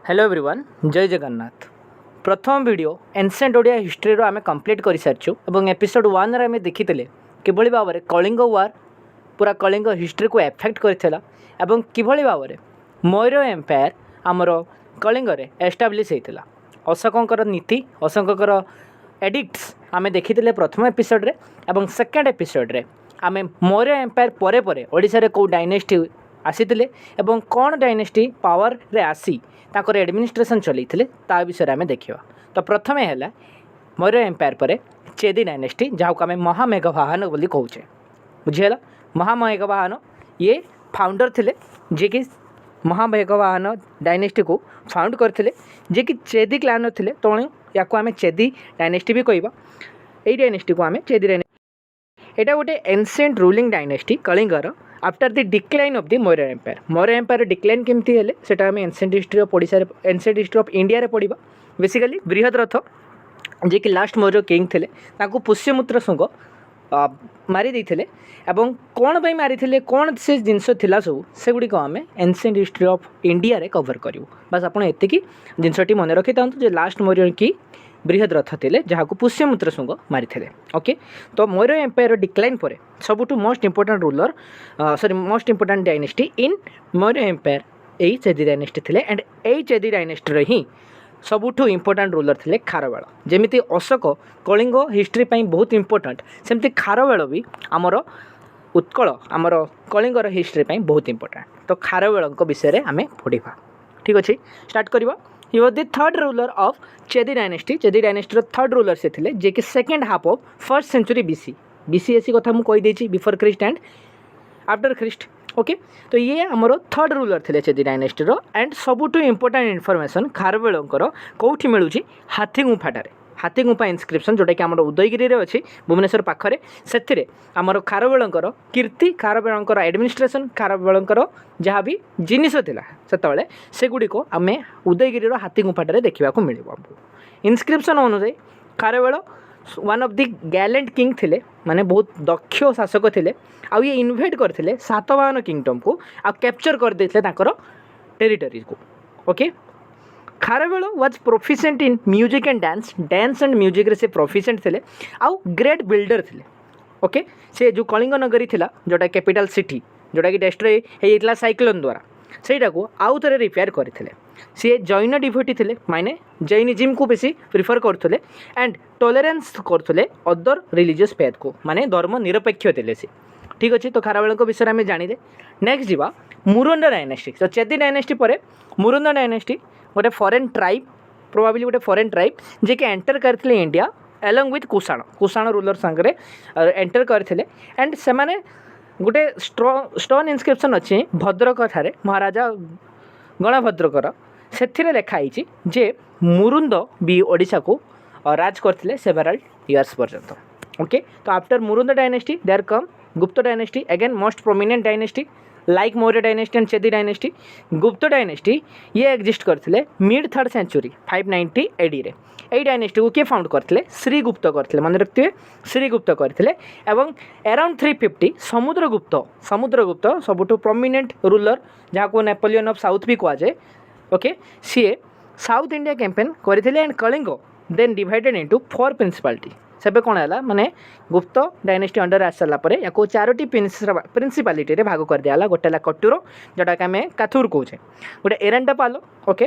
Hello everyone जय जगन्नाथ। प्रथम video ancient Odia history आम कंप्लीट कर सारी और एपिसोड 1 रे आम देखी किभली भाव में कलिंग वार पूरा कलिंग हिस्ट्री को एफेक्ट करथिला एवं किभली भाव में मौर्य एम्पायर आमर कलिंग रे एस्टाब्लिश होता अशोकर नीति अशोकर एडिक्ट्स आम देखी प्रथम एपिसोड रे एवं सेकेंड एपिसोड रे आम मौर्य एम्पायर परे परे ओडिशा रे को डायनेस्टी आसीथिले एवं कौन डायनेस्टी पावर रे आसी ताकर एडमिनिस्ट्रेशन चलते ता विषय आम देखा। तो प्रथम है मौर्य एम्पायर पर चेदी डायनेस्टी जहाँ को आम महामेघवाहन बोली कहे बुझीगला। महामेघवाहन ये फाउंडर थे जी कि महामेघवाहन डायनेस्टी को फाउंड करते जी कि चेदी क्लान थे तेणु या आम चेदी डायनेस्टी भी कहवा। यही डायनेस्टी को आम चेदी डायनेस्टी यहाँ गोटे एनसेंट रूलिंग डायनेस्टी कलिंगर after the decline of the Maurya empire decline केमती हेले सेटा आम ancient history of Odisha ancient history of India रे पढ़ा। बेसिकली बृहद्रथ जी कि लास्ट मौर्य किंग थे पुष्यमित्र शुंग मारी देते एवं कौन पर मारी कौन से जिनस थिला सब से गुड़िक आम एनसेंट हिस्ट्री ऑफ इंडिया रे कवर करूँ। बस आप जिनसटी मन रखी था लास्ट मौर्य की बृहद्रथ थे जहाँ को पुष्यमित्र शुंग मारी थे। ओके तो मौर्य एम्पायर डिक्लाइन पर सबुठ most important ruler most important dynasty in Maurya empire यही चेदी डायनेस्टी थे एंड यही चेदी डायनेस्टी ही सबुठ इंपोर्टेंट रूलर थे खारवेल। जमीती अशोक कलिंग हिस्ट्री बहुत इंपोर्टेंट सेमती खारवेल भी आमर उत्कल आमर कलिंगर हिस्ट्री बहुत इंपोर्टेंट। तो खारवेल विषय आम पढ़ा। ठीक अच्छे स्टार्ट करवा। He was the third ruler of Chedi dynasty. Chedi dynasty third ruler से थे जे कि second half of first century BC AC कथा मुझे कहीदे before Christ and after Christ. Okay तो ये आमर थर्ड रूलर थे चेदी डायनेस्टी एंड सबुठ इंपोर्टेंट इनफॉरमेशन खारवेल कौटी मिलूँ हाथीगुंफाटे हाथीगुंफा इनस्क्रिप्शन जोटा कि आम उदयगिरी अच्छी भुवनेश्वर पाखरे से आमर खारवेल कीर्ति खारवेल एडमिनिस्ट्रेशन खारवेल जहाँ भी जिनिस थिला सेतबेले सेगुड़िक आम उदयगिरी हाथीगुंफाटे देखा मिल। इनस्क्रिप्शन अनुसार Kharavela one of the Gallant king थे माने बहुत दक्ष शासक थे आउ ये इन्वेट करते सातवाहन किंगडम को आ कैप्चर कर देते टेरिटरी को। Okay Kharavela was proficient in music and dance and music रे से प्रोफिशिएंट थे आउ ग्रेट बिल्डर थे। ओके से जो कलिंग नगरी थिला जोटा कैपिटल सिटी जोटा कि डेस्ट्रॉय होता साइक्लोन द्वारा सेटा को आउ थे रिपेयर करते। सी जैन डिभोटी थे माने जैनिज्म को बेसी प्रिफर करते एंड टॉलरेंस करते अदर रिलीजियस फेथ को माने धर्म निरपेक्ष थे सी। ठीक अच्छे तो खारवेल विषय में जानिले। नेक्स्ट जीवा मुरुंड डायनेस्टी। तो चेदी डायनेस्टी पर मुरुंड डायनेस्टी गोटे फॉरेन ट्राइब प्रोबाबली गोटे फॉरेन ट्राइब जे कि एंटर करते India along with Kushan ruler सांगे एंटर करते एंड से माने गोटे स्टोन इनस्क्रिप्शन अच्छी भद्रक ठारे महाराजा गणभद्रकर से लिखाई जे मुरुंद भी ओडिशा को राज करते सेवेरल इयर्स पर्यंत। ओके तो आफ्टर मुरुंद डायनेस्टी देयर कम गुप्त dynasty again most prominent dynasty like Maurya dynasty and Chedi dynasty. गुप्त डायनेस्टी ये एग्जिस्ट करते मिड थर्ड सेंचुरी 590 एडी रे। यही डायनेस्टी को किए फाउंड करते श्रीगुप्त करते मन रखिए श्रीगुप्त करते एवं अराउंड 350 समुद्रगुप्त सबुठ प्रोमिनेंट रूलर जहाँ को नेपोलियन ऑफ साउथ भी कहुए। ओके सीए साउथ इंडिया कैंपेन करते and Kalinga then divided into 4 principality. सेबे कौन है माने गुप्त डायनेस्टी अंडर आस सारापर या चारोटी प्रिंसिपालिटी रे भाग कर दिया। गोटे है कटुर जोटा कि आम काथुर कहे गोटे एरंडापाल। ओके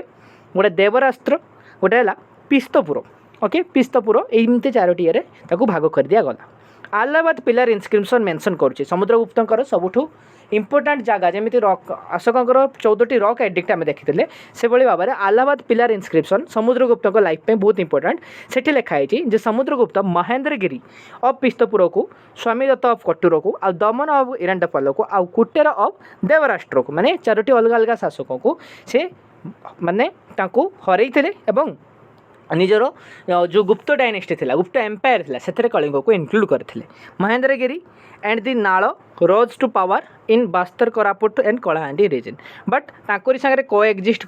गोटे देवरास्त्र गोटे है पिस्तपुर। ओके पिस्तपुर एमती चारोटी ये भाग कर दिया गला। अलाहाबाद पिलर इनस्क्रिप्शन मेंशन करुच्चे समुद्रगुप्तर सबुठ इंपोर्टेंट जगह जमी रॉक अशोकर 14टी रॉक एडिक्ट आम देखी से भाव में अलाहाबाद पिलर इनस्क्रिप्शन समुद्रगुप्त लाइफ में बहुत इंपोर्टेंट से लिखाई जे समुद्रगुप्त महेंद्रगिरी ऑफ पिस्तपुर को स्वामीदत्त ऑफ कटुर को आ दमन ऑफ इरंडापाल को आ कुटेर ऑफ देवराष्ट्र को माने चारोटी अलग अलग शासकों को से माने हरई एवं निजर जो गुप्त डायनेस्टी थी गुप्त एम्पायर थी से कलिंग को इनक्लूड करते। Mahendragiri and the Nala rose to power in Bastar Koraput and Kalahandi region but तांकोरी सांगे कोएग्जिस्ट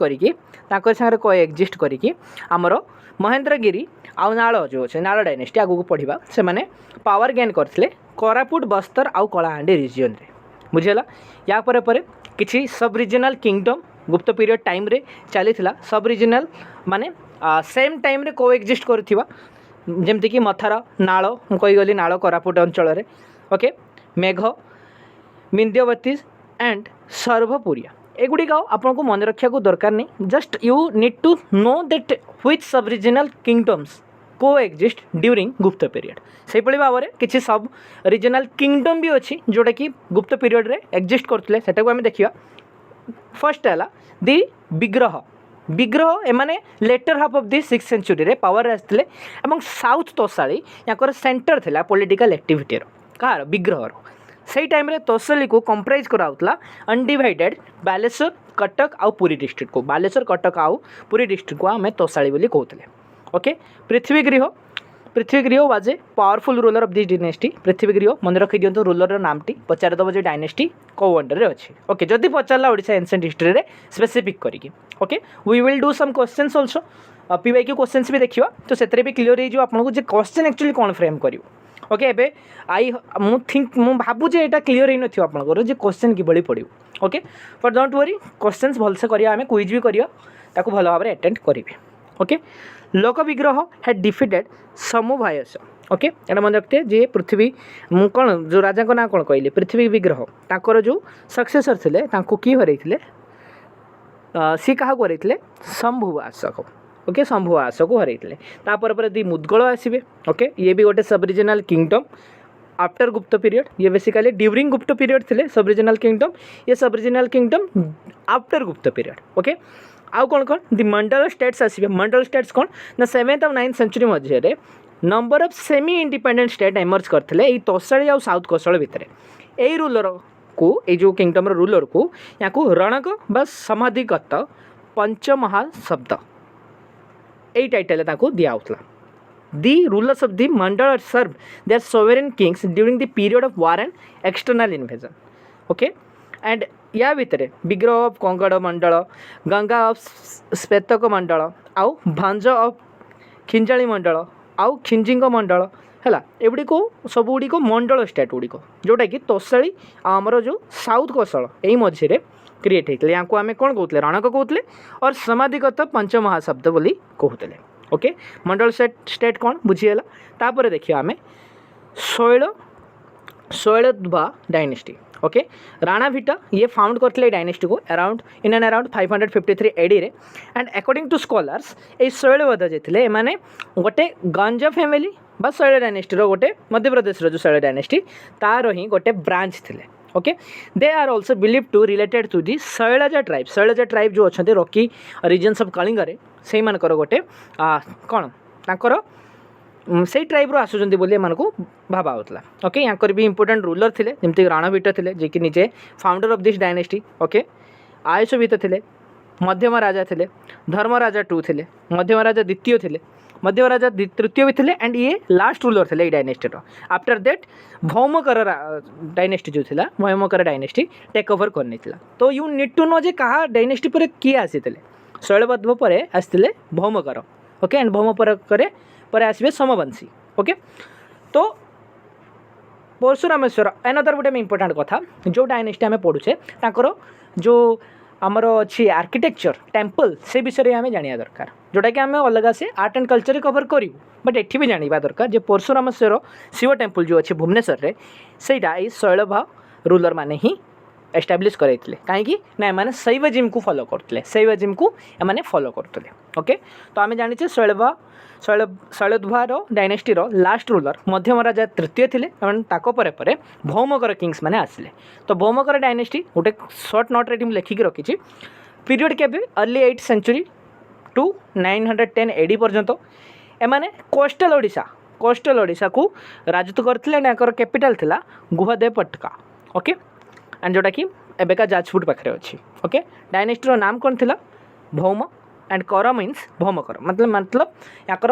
करिकी आमर महेंद्रगिरी आउ नाल जो अच्छे नाल डायनेस्टी आगू पढ़ा से माने पावर गेन करते कोरापुट बस्तर आउ कलाहांडी रिजन रे बुझेगा। या परे किछि सब रिजनल किंगडम गुप्त पीरियड टाइम रे चली सब रिजनल माने सेम टाइम रे कोएक्जिस्ट करथिबा जेमति कि मथार नाळ कही गली नाळ कोरापुट अंचल रे ओके मेघ विंध्यवती एंड सर्वपुरिया एगुड़िक आपको मन रखा दरकार नहीं just you need to know that which सब regional kingdoms coexist during Gupta period से भाव में किसी सब रिजनल किंगडम भी अच्छी जोटा कि गुप्त पीरियड रे एक्जिस्ट करते सेटा को आम देखा फर्स्ट है दि विग्रह विग्रह एमाने later half of the 6th century रे पावर आसते साउथ तोसाली या सेंटर थिला पॉलिटिकल एक्टिविटी कहार विग्रह से टाइम रे तोसली को कंप्राइज कराउतला अनडिवाइडेड बालेश्वर कटक आउ पुरी डिस्ट्रिक्ट को बालेश्वर कटक आउ पुरी डिस्ट्रिक्ट को आम तोसाली बोली कहते okay Prithvigraha was a powerful ruler of this dynasty Prithvigraha मन रखी दिंतु रूलर नामटी पचारदेव जो डायनेस्टी को अंडर अच्छी ओके जदि पचारा ओडिशा एंसेंट हिस्ट्री रे स्पेसिफिक करिकी okay we will do some questions also PYQ questions भी देखिवा तो सेतरे भी क्लियर हो आपको जे क्वेश्चन एक्चुअली कौन फ्रेम करियो ओके एबे आई मु भाबु जे एटा क्लियर ही नथियो आपनकर जे क्वेश्चन कि बळी पडियो okay but don't worry questions भलसे करिया हमें क्विज भी करिया ताको भलो भाबरे अटेंड करिवे ओके लोक विग्रह हैड डिफिटेड समूभायस ओके एटा मन रखते जे पृथ्वी कौन जो राजा को ना कौन कहले पृथ्वी विग्रह ताकर जो सक्सेसर थिले तांको की हरैथिले सी कहा को हरैथिले शंभुवासक ओके शंभुवास को हरैथिले तापर पर दी मुदगल आसीबे ओके ये भी गोटे सब रिजनल किंगडम आफ्टर गुप्त पीरियड ये बेसिकली ड्यूरिंग गुप्त पीरियड थिले सब रिजनल किंगडम ये सब रिजनल किंगडम आफ्टर गुप्त पीरियड ओके आउ कौन कौन दि मंडल स्टेट्स आसबे मंडल स्टेट्स कौन ना 7th और 9th सेंचुरी मध्य number of semi independent state emerge करते ये तोसाली आउ साउथ कोसल भितर यही रूलर को ये जो किंगडम रूलर को या रणक बा समाधिगत पंचमहाशब्द यही टाइटल दिया the rulers of the mandala serve their sovereign kings during the period of war and external invasion okay and या भितर विग्रह ऑफ कंगड़ मंडल गंगा ऑफ श्वेतक मंडल आउ भांज ऑफ खिंजाली मंडल आउ खिंजिंग मंडल है एगुड़ी को सब गुड़िक मंडल स्टेट गुड़िक जोटा कि तोसाली आमर जो साउथ कोसल यही मझे क्रिएट होते या आम कौन कहते रणक कहते और समाधिगत पंचमहाशब्द बोली कहते ओके मंडल स्टेट कौन बुझीगला तापर देखिए आम शैलद्वा डायनेस्टी ओके राणाभिटा ये फाउंड करते डायनेस्टी को around in and around 553 AD रे एंड अकॉर्डिंग टू स्कॉलर्स ये शैलवध जे माने गोटे गंज फैमिली बा शैल डायनेस्टी गोटे मध्य प्रदेश जो शैल डायनेस्टी तार ही गोटे ब्रांच थिले okay they are also believe to related to the Shailaja tribe जो अच्छा रॉकी रीजन्स ऑफ कलिंग से मानकर गोटे कौन तांकर से ट्राइब आसुँच बोली एम भावा होता ओके यहाँ भी इंपोर्टेंट रूलर थे जमीक रणभीट थे जी कि निजे founder of this dynasty okay आयुषभीत थे मध्यम राजा थे धर्मराजा 2 थे मध्यम राजा द्वितीय थे मध्यम राजा तृतीय भी थे एंड ये लास्ट रूलर थे डायनेस्टी आफ्टर दैट भौमकर डायनेस्टी जो थी भौमकर डायनेस्टी टेक ओवर करनी तो यू नीड टू नो जे कहा डायनेस्टी पर किए आसी शैलवद्व पर आसते भौमकर ओके एंड भौमकर पर आसबे सोमवंशी ओके तो परशुरामेश्वर एनदर गोटे इंपोर्टेंट कथा जो डायनेस्टी आम पढ़ुचे ताकर जो आमर अच्छी आर्किटेक्चर टेम्पल से विषय में आम जाना दरकार जोटा कि आम अलग से आर्ट एंड कल्चर कवर करूँ बट एठी भी जाना दरकार जो परशुरामेश्वर शिव टेम्पल जो अच्छे भुवनेश्वर में सहीटा ये शैलभा रूलर माने ही एस्टाब्लीश कराइले कहीं ना एम शैवजिम को फॉलो करते शैवजिम को एम फॉलो करते ओके तो आम जाने शैलद्वार डायनेस्टी लास्ट रूलर मध्यम राजा तृतीय थे पर भौमकर किंग्स मैंने आसिले तो भौमकर डायनेस्टी गोटे सर्ट नोट रे लिखिकी रखी पीरियड के early 8th century to 910 AD पर्यंत एमाने कोस्टल ओडिशा को राजत्व करते कैपिटल थिला गुहदेवपटका ओके एंड जोटा कि एबेका जाजपुर पाखे अच्छी ओके डायनेस्टी नाम कौन थिला भौम एंड कर मीन्स भौमकर मतलब याकर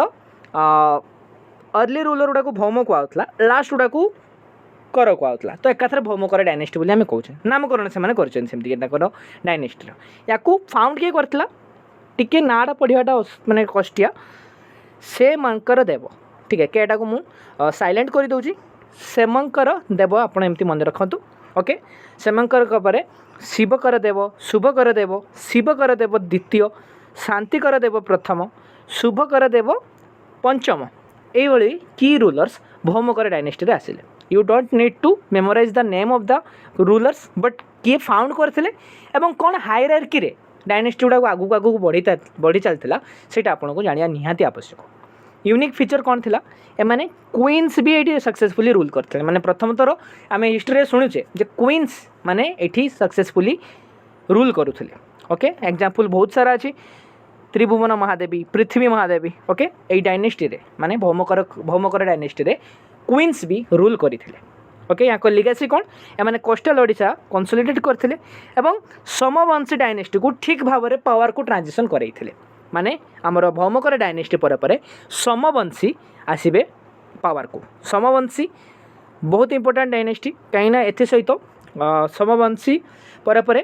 अर्ली रूलर गुड़ा को भौम कहला लास्ट गुड़ा को कर कहला तो एकाथरे भौमकर डायनेस्टी बोली आम कौचे नामकरण से सेमती डायनेस्टी या फाउंड किए करथिला टिके नाड़ा पढ़ाटा माने कष्टिया से मंकर देव ठीक है क्या को मुझे साइलेंट कर दूची सेमंकर देव आप एमती मन रखु ओके सेमंकर पर शिवकर देव शुभकर देव शिवकर देव द्वितीय शांतिकर देव प्रथम शुभकर देव पंचम ये की रूलर्स भौमकर डायनेस्टी आसिले you don't need to memorise the name of the rulers but किए फाउंड करते एवं कौन हायरार्की रे डायनेस्टी गुड़ा आगू आगू बढ़ी चलता से आपको जाना निहाती आवश्यक यूनिक फीचर कौन थी एमाने क्वीन्स भी ये सक्सेसफुली रूल करते माने प्रथम थर आम हिस्ट्री शुणुचे जे क्वीन्स माने ये सक्सेसफुली रूल करुले ओके एग्जांपल बहुत सारा अच्छी त्रिभुवन महादेवी पृथ्वी महादेवी ओके ये डायनेस्टी रे माने भौमकर डायनेस्टी रे क्वीन्स भी रूल करते ओके यहाँ लिगेसी कौन एमाने कोस्टल ओडिशा कंसोलिडेट करते एवं समवंशी डायनेस्टी को ठीक भाव में पावर को ट्रांजिशन करते माने आमर भौमकर डायनेस्टी पर समवंशी आसबे पावर को समवंशी बहुत इंपोर्टेंट डायनेस्टी कहीं ए सहित समवंशी पर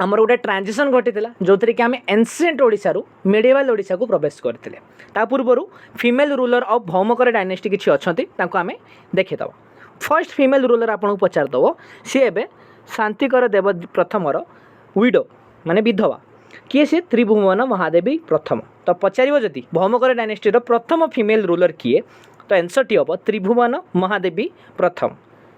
आमर गोटे ट्रांजिशन घटी जो थी कि आम एनसिएंट ओडिशा मिडिएवल ओडिशा को प्रवेश करते पूर्वर female ruler of Bhaumakara dynasty किसी अच्छा आम देखीद फर्स्ट फीमेल रूलर आपको पचारदेव सी ए शांतिकर देव प्रथमर विडो माने विधवा किए सी त्रिभुवन महादेवी प्रथम तो पचार जदि भौमकर डायनेस्टीर प्रथम फीमेल रूलर किए तो एनसर टी हम त्रिभुवन महादेवी प्रथम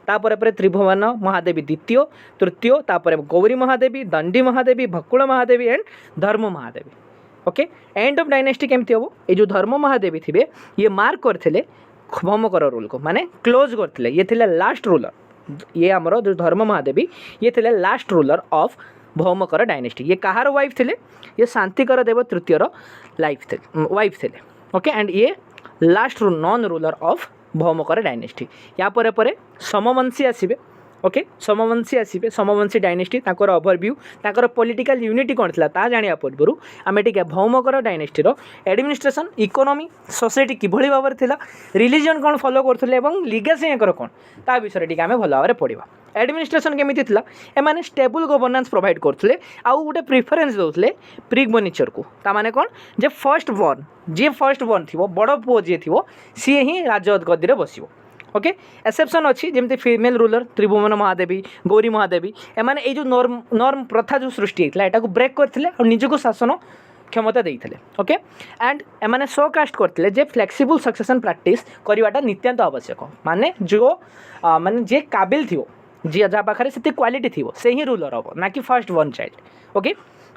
तापर त्रिभुवन महादेवी द्वितीय तृतीय तापर गौरी महादेवी दंडी महादेवी भकुल महादेवी एंड धर्म Mahadevi okay end of dynasty केमती हम ये जो धर्म महादेवी थे ये मार्क करते भौमकर रूल को माने क्लोज करते ये थे लास्ट रूलर ये आमर जो धर्म महादेवी ये थे last ruler of Bhaumakara dynasty ये कहार वाइफ थे ये शांतिकर देव तृतीयर वाइफ थे ओके एंड ये last known ruler of Bhaumakara dynasty या पर समवंशी आसबे ओके समवंशी आसबे समवंशी डायनेस्टी ताकर ओवरव्यू ताकर पॉलिटिकल यूनिटी कौन था ता जानिया पूर्व आम टे भौमकर डायनेस्टीर एडमिनिस्ट्रेशन इकोनॉमी सोसाइटी किभली भाव में था रिलीजन कौन फॉलो करते लिगेसी याकर कौन ता विषय टी आम भल भाव में पढ़ा एडमिनिस्ट्रेशन केमी था एमाने स्टेबल गवर्नेंस प्रोवाइड करते आउ गोटे प्रिफरेन्स दौले प्रिगमोनिचर को ताने कौन जे फर्स्ट बॉर्न थी बड़ पुओ जी थी सी ही राजगद्दी में बस ओके एक्सेप्शन अच्छी जमी फीमेल रूलर त्रिभुवन महादेवी गौरी महादेवी एमाने ये जो नॉर्म प्रथा जो सृष्टि होता है को ब्रेक करते और निजको शासन क्षमता देते ओके एंड एमाने शो कास्ट करते जे फ्लेक्सिबल सक्सेसन प्रैक्टिस करवाटा नित्यांत आवश्यक माने जो माने जे काबिल थी जी जहाँ पाखे से क्वालिटी थी से ही रूलर हम ना कि फर्स्ट वन चाइल्ड ओके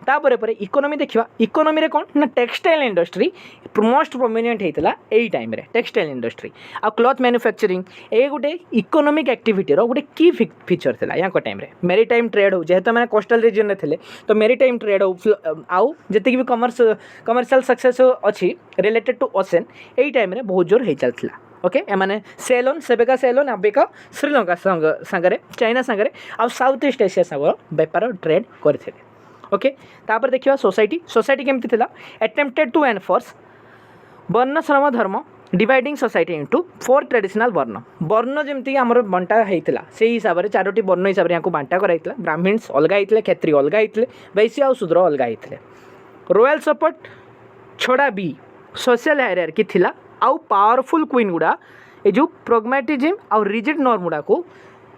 तापर पर इकोनॉमी देखा इकोनॉमी रे कौन ना टेक्सटाइल इंडस्ट्री मोस्ट प्रोमिनेंट होता यही टाइम रे टेक्सटाइल इंडस्ट्री आ क्लॉथ मैन्युफैक्चरिंग ये गोटे इकोनॉमिक एक्टिविटीर गोटे की फीचर था यहाँ टाइम रे मेरीटाइम ट्रेड हो जेहेतु मैंने कोस्टल रीजन में थे तो मेरीटाइम ट्रेड हो आउ जी भी कमर्शियल सक्सेस अच्छी रिलेटेड टू ओशन यही टाइम रे बहुत जोर हो चलता ओके एमाने सेलोन सेबेका सेलोन अबेका श्रीलंका सांगरे चाइना सांगरे आ साउथ ईस्ट एशिया सांग बेपार ट्रेड करते ओके तापर देखिए सोसाइटी केमती थिला अटेम्प्टेड टू एनफोर्स वर्ण श्रम धर्म डिवाइडिंग सोसाइटी इनटू 4 ट्रेडिशनल वर्ण जमती आमर बंटा होता से हिसाब से 4टी वर्ण हिसाब से यहाँ बांटा कराइला ब्राह्मण्स अलग होते क्षत्रिय अलग होते वैश्य और शूद्र अलग होते रॉयल सपोर्ट छड़ा भी सोशल हायरार्की थिला आउ पावरफुल क्वीन गुड़ा ये जो प्रोग्मेटिज्म और रिजिड नॉर्म गुड़ा को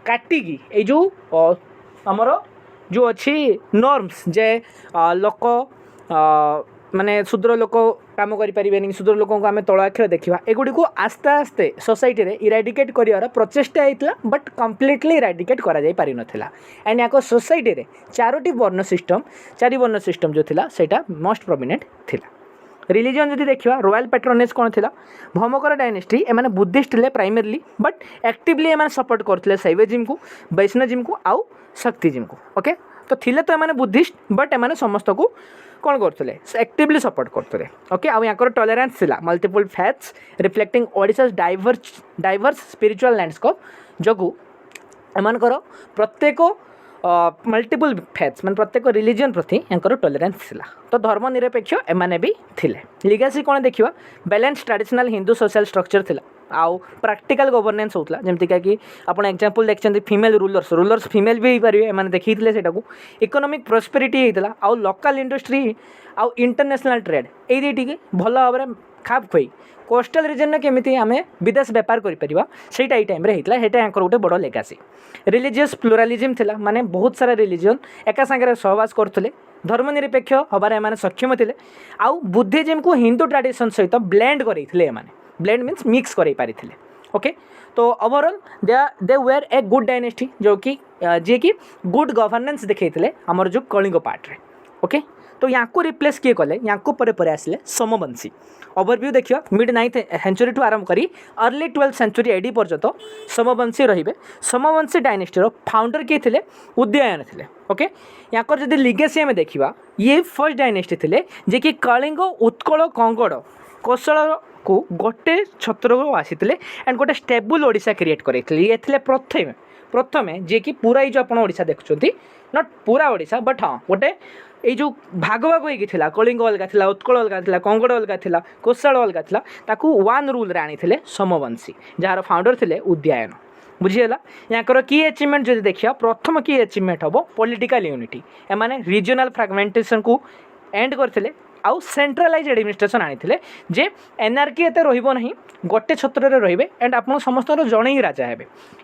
काटिकी ये जो आमर जो अच्छी नॉर्म्स जे लोक माने शूद्र लोक काम करें शूद्र लोक को आम तलाक्षर देखा एगुड़ी को आस्ते आस्ते सोसाइटी रे इराडिकेट कर प्रचेषा होता बट कम्प्लीटली इराडिकेट करा जाई पारि नथिला एंड यहाँ सोसाइटी रे 4टी वर्ण सिस्टम जो थिला सेटा मोस्ट प्रोमिनेंट थिला रिलीजन जदि देखा रॉयल पैट्रोनेज कौन थी भौमकर डायनेस्टी एमाने बुद्धिस्ट थे प्राइमरली बट एक्टिवली एमाने सपोर्ट करते शैविज्म को वैष्णविज्म को आउ शक्तिज्म को ओके तो थिले तो एमाने बुद्धिस्ट बट एमाने समस्त को कौन करते एक्टिवली सपोर्ट करते ओके आउ यहाँ टॉलरेंस थिला multiple faiths reflecting Odisha's diverse spiritual landscape जगू एमानकर प्रत्येक मल्टीपल फैथ्स मान प्रत्येक रिलीजन प्रति यहाँ टॉलरेंस थिला तो धर्मनिरपेक्ष एमाने भी थिले लिगेसी कौन देखा balance traditional Hindu social structure थिला आउ प्रैक्टिकल गवर्नेंस होता जमती कि आप एग्जांपल देखते फीमेल रूलर्स फीमेल भी पारे एम देखी से इकोनॉमिक प्रॉस्पेरिटी होता आउ लोकल इंडस्ट्री आउ इंटरनेशनल ट्रेड ये भल भाव में खाप खुई कोस्टल रिजन केमी आम विदेश बेपार करा से टाइम होता है गोटे बड़ लेगासी रिलीजियस प्लुरालिज्म थिला माने बहुत सारा रिलीजन एका सागर सहवास करते धर्मनिरपेक्ष हबार एम सक्षम थे आउ बुद्धिज्म को हिंदू ट्रेडिशन सहित ब्लेंड करते ब्लेंड मीन्स मिक्स कर पारी ओके। तो overall they were a good dynasty जो कि जी कि गुड गवर्नेंस देखते आमर जो कलिंग पार्ट रे ओके। तो यहाँ को रिप्लेस किए कले यहाँ को परे आसिले सोमवंशी ओवरव्यू देखिए मिड 9th सेंचुरी ठू आरंभ करी अर्ली 12th सेंचुरी एडी पर्यंत सोमवंशी रहिबे। सोमवंशी डायनेस्टी फाउंडर किए थे उदयन थे ओके। यहाँ जब लिगेसी आम देखा ये फर्स्ट डायनेस्टी थे जे कि कलिंग उत्कल कंगड़ कौशल को गोटे छत्र आसी एंड गोटे स्टेबल ओडिशा क्रिएट करते ये थे प्रथम प्रथमे जे कि पूरा ये जो आप ओडिशा देखुं नॉट पूरा ओडिशा बट हाँ गोटे ये जो भाग भाग होता कलिंग अलग था उत्कल अलग था कंगड़ अलग था कौशल अलग था ताकू वन रूल आनी सोमवंशी जार फाउंडर थे उदयन बुझीगला। यहाँ की अचिवमेंट जो देखिए प्रथम की अचिवमेंट हम पॉलिटिकल यूनिटी एमाने रीजनल फ्रैगमेंटेशन को एंड करते आउ सेंट्रलाइज एडमिनिस्ट्रेशन आनी जे एनआरकी एत रही गोटे छत्र रे एंड आप समस्त जड़े ही राजा हे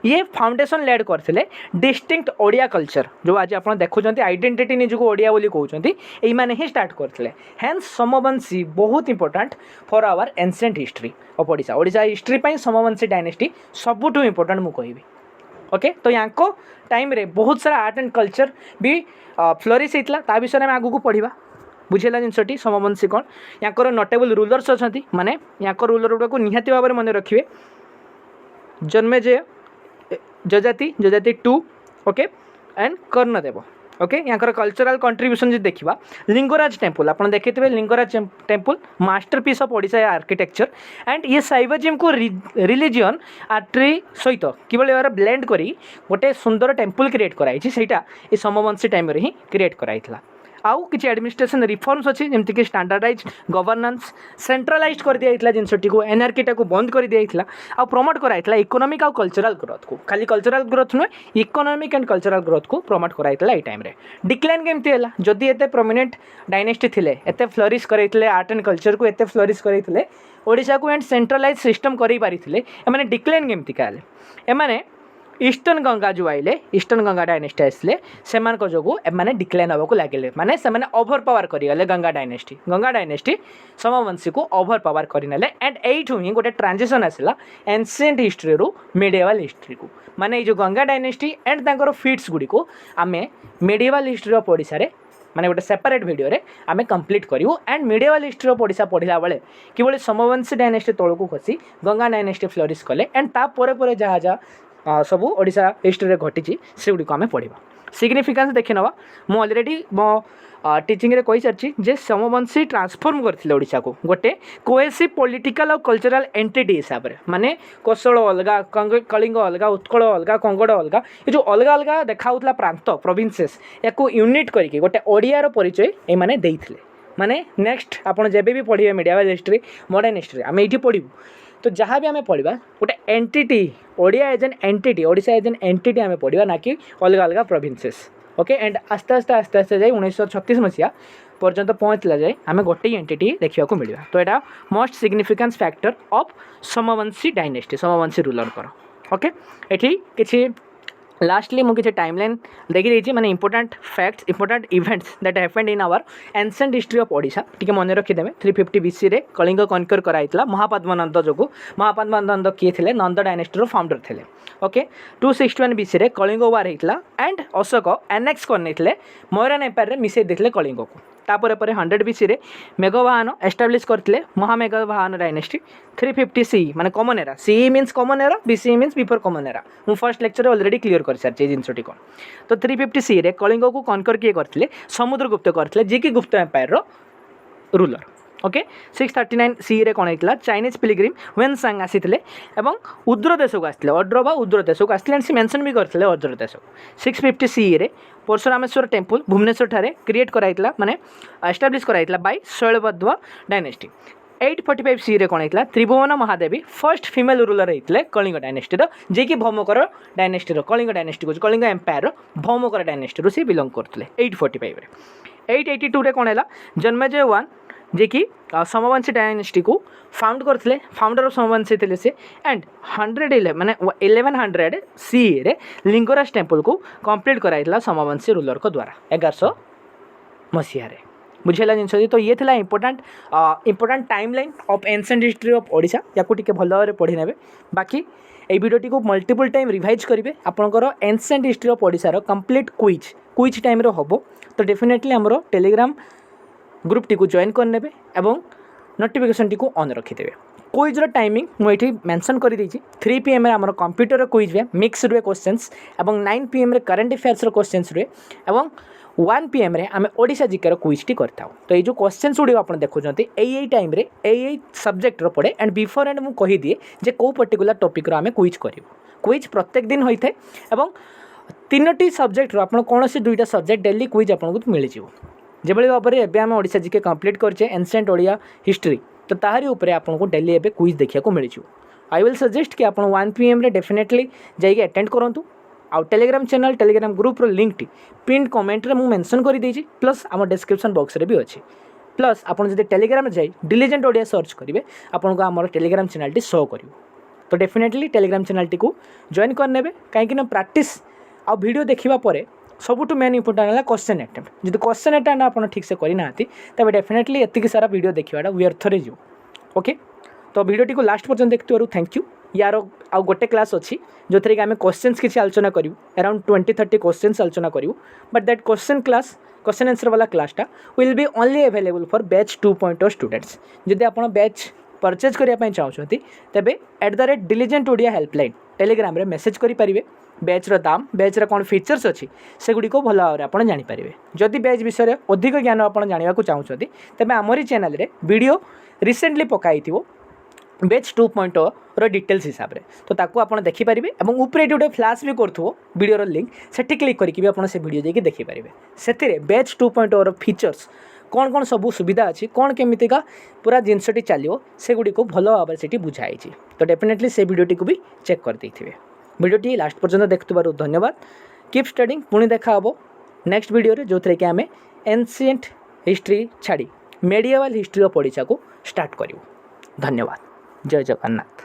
ये फाउंडेशन लेड करते डिस्टिंक्ट ओडिया कल्चर जो आज आप देखुं आइडेंटिटी निजक ओडिया बोली कहते यही ही स्टार्ट करते हेन्स सोमवंशी बहुत important for our ancient history of Odisha Odisha history Somavamshi dynasty सबुठू इंपोर्टाट मुझे कहबी ओके। तो यहाँ को टाइम रे बहुत सारा आर्ट एंड कल्चर भी फ्लोरिश होता विषय में आगू पढ़ा बुझेगा जिनसटी सोमवंशी कौन यहाँ नोटेबल रूलर्स अच्छा माने यहाँ रूलर गुड़ा को निहाती भाव में मन रखिए जन्मेजय जजाति जजाति 2 ओके एंड कर्णदेव ओके। यहाँ कल्चरल कंट्रीब्यूशन जो देखा लिंगराज टेम्पल आप देखते Lingaraj temple masterpiece of Odisha architecture and ये शैवजिम को रिलीजियन आर्ट्री सहित किभली भाव ब्लेंड करी गोटे सुंदर टेम्पल क्रिएट कराई सेटा ये सोमवंशी टाइम ही क्रिएट कराइला। आउ किसी एडमिनिस्ट्रेशन रिफॉर्म्स अच्छी जमीक स्टैंडर्डाइज गवर्नेंस सेंट्रलाइज कर दिया जिनटी को एनआरकी को बंद कर दिया आ प्रमोट कराइला इकोनॉमिक आउ कल्चरल ग्रोथ को खाली कल्चरल ग्रोथ नुहे इकोनॉमिक एंड कल्चरल ग्रोथ को प्रमोट कराइला ये टाइम डिक्लाइन केमती है जदि एत प्रोमिनेंट डायनेस्टी थे एत फ्लोरिश करते आर्ट एंड कल्चर को एत फ्लोरिश करते ओडिशा को एंड सेंट्रलाइज सिस्टम कर पारी एमाने डिक्लाइन केमती कहले एमाने ईस्टर्न गंगा जो आइले ईस्टर्न गंगा डायनेस्टी आसले से जो एमाने डिक्लाइन होगा लगे माने से ओभर पावर करगले गंगा डायनेस्टी सोमवंशी को ओभर पावर करने एंड एठू ही गोटे ट्रांजिशन आसला एनसेंट हिस्ट्री रू मिडिएवल हिस्ट्री को माने जो गंगा डायनेस्टी एंड तांकर फीट्स गुड़ी को आमे मिडिएवल हिस्ट्री ऑफ ओडिशा रे माने गोटे सेपरेट वीडियो रे आमे कंप्लीट करिवो and medieval history of Odisha पढ़िला बेले किभली सोमवंशी डायनेस्टी तळको खसी गंगा डायनेस्टी फ्लोरिश कले एंड ता परे जहाँ जहाँ सबू ओडिशा हिस्ट्री रे घटी से गुड़ी को आम पढ़ा सिग्निफिकेंस देखि नवा मु ऑलरेडी मो टीचिंग रे कहि सारछि जे सोमवंशी ट्रांसफॉर्म करथिले ओडिशा को गोटे कोहेसिव पॉलिटिकल और कल्चरल एंटिटी हिसाब रे माने कौशल अलगा कलिंग अलगा उत्कल अलगा कंगड़ अलगा ये जो अलग अलग देखाउतला प्रांत प्रोविंसेस याको यूनिट करके गोटे ओडियार परिचय ए माने देइथिले माने नेक्स्ट आपन जेबे भी पढ़िबे मिडिएवल हिस्ट्री मॉडर्न हिस्ट्री आम एठी पढ़िबू तो जहाँ भी आम पढ़ा गोटे entity Odia as an entity Odisha as an entity आम पढ़ा ना कि अलग अलग प्रोविंसेस ओके एंड आस्ते आस्ते आस्ते आस्ते जाए 1936 मसीहा पर्यंत पहुँचला जाए आम गोटे एंटिटी देखा मिलवा। तो यहाँ most significance factor of Somvanshi dynasty Somvanshi ruler कर ओके। ये किसी लास्टली मुझे टाइमलाइन देखी माने important facts important events that happened in our ancient history of Odisha टी मन रखिदेवे 350 BC रे कलिंग कनकर कराइला महापद्मनंद जो महापद्मनंद किए थे नंद डायनेस्टी फाउंडर थे ओके। 261 BC रे कलिंग वार होता एंड अशोक एनेक्स करने मौर्यन एम्पायर रे मिसई देते कलिंग को तापर 100 BC रे मेघवाहन एस्टाब्लीश करते महामेघवाहन डायनेस्टी 350 CE माने common era CE means common era BCE means before common era मु फर्स्ट लेक्चर ऑलरेडी क्लियर कर सारी जिनसटी कौन। तो 350 CE रे कलिंग को कनकर किए करते समुद्रगुप्त करते जी कि गुप्त एम्पायर रो रूलर ओके। 639 CE रे कौन होता चाइनीज पिलग्रिम वेनसांग आसी उद्र देश को आसते अड्र बा उद्र देश को आसते सी मेंशन भी करते अड्र देश को। 650 CE रे परशुरामेश्वर टेम्पल भुवनेश्वर ठारे क्रिएट कराइला माने एस्टाब्लीश कराइला बाय शैलवद्व डायनेस्टी। 845 CE रे कौन होता त्रिभुवन महादेवी फर्स्ट फीमेल रूलर होते कलिंग डायनेस्टी जे कि भौमकर डायनेस्टी कलिंग डायनेस्टी को कलिंग एम्पायर भौमकर डायनेस्टी से बिलंग करते 845 रे। 882 रे कौन है जन्मेजय 1 जे कि सोमवंशी डायनेस्टी को फाउंड करते फाउंडर ऑफ सोमवंशी थे से एंड 111 माने 1100 सी रे लिंगराज टेम्पल को कंप्लीट कराइला सोमवंशी रूलर को द्वारा 1100 मसीह रे बुझेला जिन तो ये थिला important timeline of ancient history of Odisha या को टिके भल भाव पढ़ी नेबे बाकी এই ভিডিওটি को मल्टीपल टाइम रिवाइज करेंगे आपंकर एंसेंट हिस्ट्री ऑफ ओडिशार कंप्लीट क्विज टाइम हम तो डेफिनेटली आमर टेलीग्राम ग्रुप टी जॉइन करने एवं नोटिफिकेशन टी ऑन रखिदे क्विज्र टाइमिंग मुझे मेंशन कर देछि 3 PM आमर कंप्यूटर क्विज हुए मिक्स रुए क्वेश्चंस एवं 9 PM करंट अफेयर्स क्वेश्चंस रुए एवं 1 PM आम ओडिशा जिकार क्विज टी करता तो ये जो क्वेश्चंस गुड़ी आप देखुं यही टाइम यही सब्जेक्ट पड़े एंड बिफोर एंड मुझे कहीदिए जे कौ पर्टिकुलर टॉपिक आम क्विज करूँ क्विज प्रत्येक दिन होता है एवं 3टी सब्जेक्ट आप कौन से 2टा सब्जेक्ट डेली क्विज आपको मिल जो भाव में एवं आम ओडिशा जिके कंप्लीट करचे एंसेंट ओडिया हिस्ट्री तो ताहारी उपरे आपको डेली एवं क्विज देखा मिल आई विल सजेस्ट कि आप 1 PM डेफिनेटली जाइए अटेंड करूँ आउ Telegram channel Telegram group link T pin comment रे मु मेंशन कर देछि प्लस आम डिस्क्रिप्शन बॉक्स रे भी अच्छी प्लस आपन जदि टेलीग्राम जाई डिलीजेंट ओडिया सर्च करेंगे आपको आम टेलीग्राम चैनल टी शो कर तो डेफिनेटली टेलीग्राम चैनल टी को जॉइन करने कहीं प्रैक्टिस आ वीडियो देखा पर सबुठ मेन इंपोर्टेंट है क्वेश्चन अटेम्प्ट जब क्वेश्चन अटेम्प्ट आप ठीक से करना तेज डेफिनेटली एतिक सारा वीडियो देखा व्यर्थ रे जीव ओके तो वीडियो को लास्ट पर्यंत देखिथारु थैंक यू यार आउ गोटे क्लास अच्छी जो थी आम क्वेश्चंस किसी आलोचना करूँ अराउंड 20-30 क्वेश्चंस आलोचना करूँ बट दैट क्वेश्चन आंसर वाला क्लासटा will be only available for batch 2.0 students जदि आप बैच परचेज करने चाहते तेज @diligent odia हेल्पलाइन टेलीग्राम रे मेसेज करेंगे बैचर दाम बैचर कौन फीचर्स अच्छी से गुड़ी को भल भाव में आप जानीपारे जदि बैच विषय अधिक ज्ञान आप जानवा चाहते तेज आमरी चैनल रे वीडियो रिसेंटली पकाई बैच 2.0 रो डिटेल्स हिसाब से तो ताकू आप देखिपारे और ऊपर गोटे फ्लाश भी करूँ वीडियो लिंक से क्लिक करके आप से वीडियो जाकि देखिपारे से बैच 2.0 रो फीचर्स कौन कौन सब सुविधा अच्छी कौन केमितिका पूरा जिनसटी चलो से गुड़ी को भल भाव से बुझाई तो डेफिनेटली से वीडियोटी को भी चेक कर देथिबे वीडियोटी लास्ट पर्यंत देखुबार धन्यवाद कीप स्टडिंग पुणी देखा हम नेक्स्ट वीडियो रे जो थी कि आम एंशिएंट हिस्ट्री छाड़ी मेडिएवल हिस्ट्री ऑफ ओडिशा को स्टार्ट करूँ धन्यवाद जय जगन्नाथ।